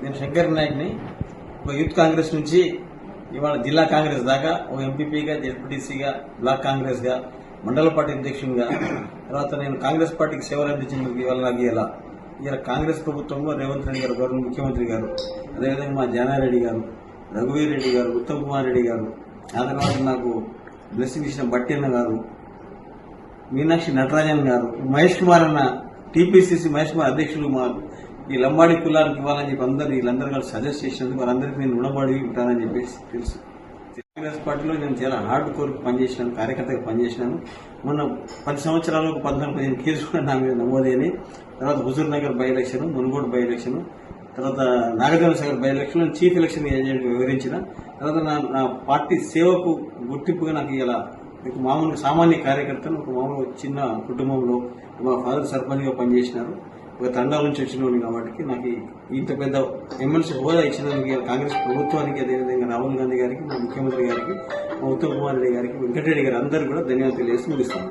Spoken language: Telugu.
నేను శంకర్ నాయక్ని. ఒక యూత్ కాంగ్రెస్ నుంచి ఇవాళ జిల్లా కాంగ్రెస్ దాకా ఒక ఎంపీపీగా, జెడ్పీటీసీగా, బ్లాక్ కాంగ్రెస్గా, మండల పార్టీ అధ్యక్షునిగా, తర్వాత నేను కాంగ్రెస్ పార్టీకి సేవలు అందించినందుకు ఇవాళ నాకు ఇలా కాంగ్రెస్ ప్రభుత్వంలో రేవంత్ రెడ్డి గారు, గవర్నర్ ముఖ్యమంత్రి గారు, అదేవిధంగా మా జానారెడ్డి గారు, రఘువీర్ రెడ్డి గారు, ఉత్తమ్ కుమార్ రెడ్డి గారు, ఆ తర్వాత నాకు బ్లెస్సింగ్ ఇచ్చిన బట్టి అన్న గారు, మీనాక్షి నటరాజన్ గారు, మహేష్ కుమార్ అన్న, టీపీసీసీ మహేష్ కుమార్ అధ్యక్షులు, మాకు ఈ లంబాడి కులానికి ఇవ్వాలని చెప్పి వీళ్ళందరూ కలిసి సజెస్ట్ చేసినందుకు వారందరికీ నేను రుణపడి ఉంటానని చెప్పేసి తెలుసు. కాంగ్రెస్ పార్టీలో నేను చాలా హార్డ్ కోర్ పనిచేసినాను, కార్యకర్తగా పనిచేసినాను. మొన్న 10 సంవత్సరాలు 14-15 కేసులు కూడా నా మీద నమోదైనాయి. తర్వాత Huzur Nagar by election, Munugode by election, తర్వాత Nagarjuna Sagar by election chief election agent వివరించిన తర్వాత నా పార్టీ సేవకు గుర్తింపుగా నాకు ఇలా మామూలు సామాన్య కార్యకర్తను ఒక మామూలు చిన్న కుటుంబంలో మా ఫాదర్ సర్పంచ్గా పనిచేసినారు. ఒక తండాల నుంచి వచ్చినవాడిని కాబట్టి నాకు ఇంత పెద్ద ఎమ్మెల్సీ హోదా ఇచ్చినందుకు కాంగ్రెస్ ప్రభుత్వానికి, అదేవిధంగా రాహుల్ గాంధీ గారికి, మా ముఖ్యమంత్రి గారికి, మా ఉత్తమ్ కుమార్ రెడ్డి గారికి, వెంకటరెడ్డి గారు అందరూ కూడా ధన్యవాదాలు తెలియజేస్తూ ముగిస్తాను.